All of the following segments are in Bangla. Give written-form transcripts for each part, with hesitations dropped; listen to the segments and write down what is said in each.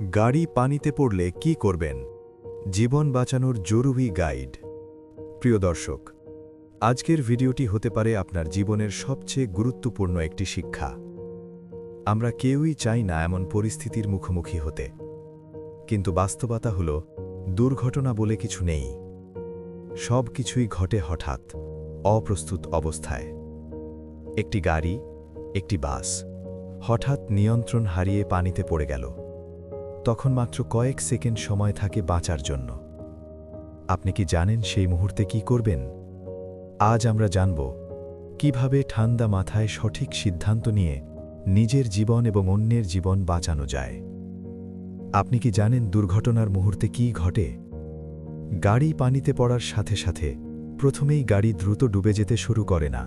গাড়ি পানিতে পড়লে কি করবেন? জীবন বাঁচানোর জরুরি গাইড। প্রিয় দর্শক, আজকের ভিডিওটি হতে পারে আপনার জীবনের সবচেয়ে গুরুত্বপূর্ণ একটি শিক্ষা। আমরা কেউই চাই না এমন পরিস্থিতির মুখোমুখি হতে, কিন্তু বাস্তবতা হল দুর্ঘটনা বলে কিছু নেই। সব কিছুই ঘটে হঠাৎ, অপ্রস্তুত অবস্থায়। একটি গাড়ি, একটি বাস হঠাৎ নিয়ন্ত্রণ হারিয়ে পানিতে পড়ে গেল। তখন মাত্র কয়েক সেকেন্ড সময় থাকে বাঁচার জন্য। আপনি কি জানেন সেই মুহূর্তে কি করবেন? আজ আমরা জানব কিভাবে ঠান্ডা মাথায় সঠিক সিদ্ধান্ত নিয়ে নিজের জীবন এবং অন্যের জীবন বাঁচানো যায়। আপনি কি জানেন দুর্ঘটনার মুহূর্তে কি ঘটে? গাড়ি পানিতে পড়ার সাথে সাথে প্রথমেই গাড়ি দ্রুত ডুবে যেতে শুরু করে না।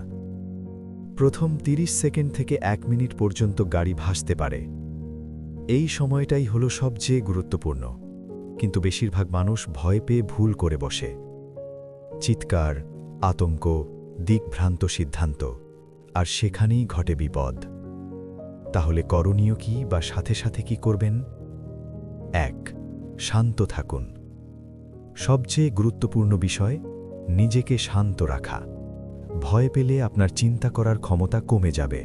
প্রথম 30 সেকেন্ড থেকে 1 মিনিট পর্যন্ত গাড়ি ভাসতে পারে। এই সময়টাই হলো সবচেয়ে গুরুত্বপূর্ণ, কিন্তু বেশিরভাগ মানুষ ভয় পেয়ে ভুল করে বসে। চিৎকার, আতঙ্ক, দিকভ্রান্ত সিদ্ধান্ত, আর সেখানেই ঘটে বিপদ। তাহলে করণীয় কি বা সাথে সাথে কি করবেন? 1. শান্ত থাকুন। সবচেয়ে গুরুত্বপূর্ণ বিষয়, নিজেকে শান্ত রাখা। ভয় পেলে আপনার চিন্তা করার ক্ষমতা কমে যাবে।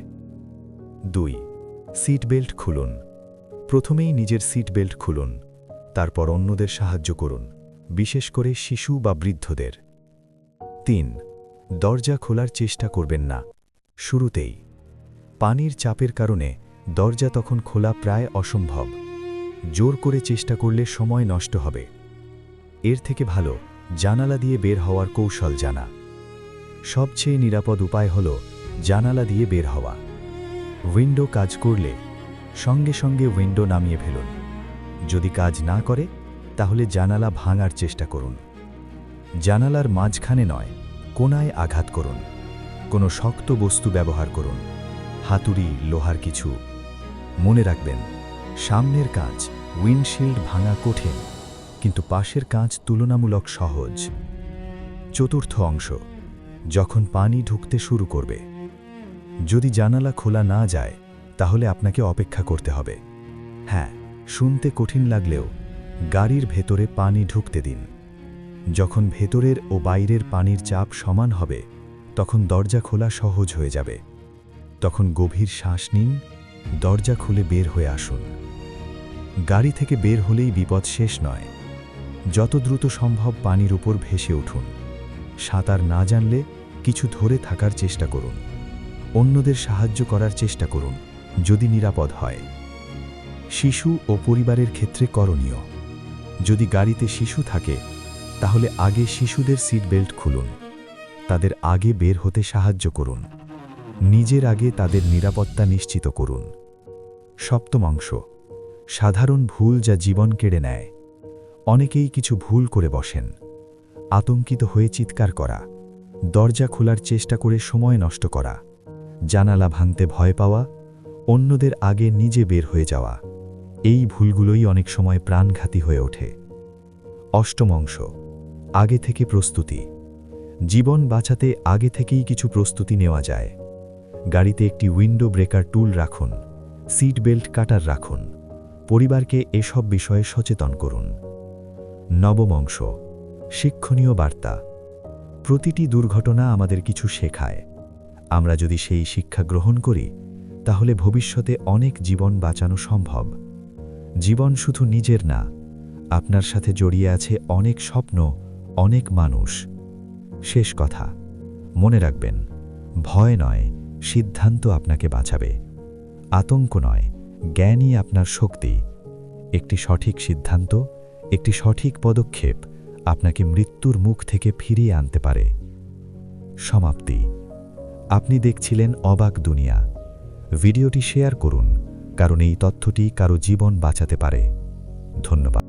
2. সিট বেল্ট খুলুন। প্রথমেই নিজের সিট বেল্ট খুলুন, তারপর অন্যদের সাহায্য করুন, বিশেষ করে শিশু বা বৃদ্ধদের। 3. দরজা খোলার চেষ্টা করবেন না শুরুতেই। পানির চাপের কারণে দরজা তখন খোলা প্রায় অসম্ভব। জোর করে চেষ্টা করলে সময় নষ্ট হবে। এর থেকে ভালো জানালা দিয়ে বের হওয়ার কৌশল জানা। সবচেয়ে নিরাপদ উপায় হল জানালা দিয়ে বের হওয়া। উইন্ডো কাজ করলে সঙ্গে সঙ্গে উইন্ডো নামিয়ে ফেলুন। যদি কাজ না করে, তাহলে জানালা ভাঙার চেষ্টা করুন। জানালার মাঝখানে নয়, কোণায় আঘাত করুন। কোনো শক্ত বস্তু ব্যবহার করুন, হাতুড়ি, লোহার কিছু। মনে রাখবেন, সামনের কাঁচ, উইন্ডশিল্ড ভাঙা কঠিন, কিন্তু পাশের কাঁচ তুলনামূলক সহজ। 4র্থ অংশ, যখন পানি ঢুকতে শুরু করবে। যদি জানালা খোলা না যায়, তাহলে আপনাকে অপেক্ষা করতে হবে। হ্যাঁ, শুনতে কঠিন লাগলেও গাড়ির ভেতরে পানি ঢুকতে দিন। যখন ভেতরের ও বাইরের পানির চাপ সমান হবে, তখন দরজা খোলা সহজ হয়ে যাবে। তখন গভীর শ্বাস নিন, দরজা খুলে বের হয়ে আসুন। গাড়ি থেকে বের হলেই বিপদ শেষ নয়। যত দ্রুত সম্ভব পানির উপর ভেসে উঠুন। সাঁতার না জানলে কিছু ধরে থাকার চেষ্টা করুন। অন্যদের সাহায্য করার চেষ্টা করুন যদি নিরাপদ হয়। শিশু ও পরিবারের ক্ষেত্রে করণীয়। যদি গাড়িতে শিশু থাকে, তাহলে আগে শিশুদের সিট বেল্ট খুলুন। তাদের আগে বের হতে সাহায্য করুন। নিজের আগে তাদের নিরাপত্তা নিশ্চিত করুন। 7ম অংশ, সাধারণ ভুল যা জীবন কেড়ে নেয়। অনেকেই কিছু ভুল করে বসেন। আতঙ্কিত হয়ে চিৎকার করা, দরজা খোলার চেষ্টা করে সময় নষ্ট করা, জানালা ভাঙতে ভয় পাওয়া, অন্যদের আগে নিজে বের হয়ে যাওয়া। এই ভুলগুলোই অনেক সময় প্রাণঘাতী হয়ে ওঠে। 8ম অংশ, আগে থেকে প্রস্তুতি। জীবন বাঁচাতে আগে থেকেই কিছু প্রস্তুতি নেওয়া যায়। গাড়িতে একটি উইন্ডো ব্রেকার টুল রাখুন, সিট বেল্ট কাটার রাখুন। পরিবারকে এসব বিষয়ে সচেতন করুন। 9ম অংশ, শিক্ষণীয় বার্তা। প্রতিটি দুর্ঘটনা আমাদের কিছু শেখায়। আমরা যদি সেই শিক্ষা গ্রহণ করি, তাহলে ভবিষ্যতে অনেক জীবন বাঁচানো সম্ভব। জীবন শুধু নিজের না, আপনার সাথে জড়িয়ে আছে অনেক স্বপ্ন, অনেক মানুষ। শেষ কথা, মনে রাখবেন, ভয় নয়, সিদ্ধান্ত আপনাকে বাঁচাবে। আতঙ্ক নয়, জ্ঞানই আপনার শক্তি। একটি সঠিক সিদ্ধান্ত, একটি সঠিক পদক্ষেপ আপনাকে মৃত্যুর মুখ থেকে ফিরিয়ে আনতে পারে। সমাপ্তি। আপনি দেখছিলেন অবাক দুনিয়া। ভিডিওটি শেয়ার করুন, কারণ এই তথ্যটি কারো জীবন বাঁচাতে পারে। ধন্যবাদ।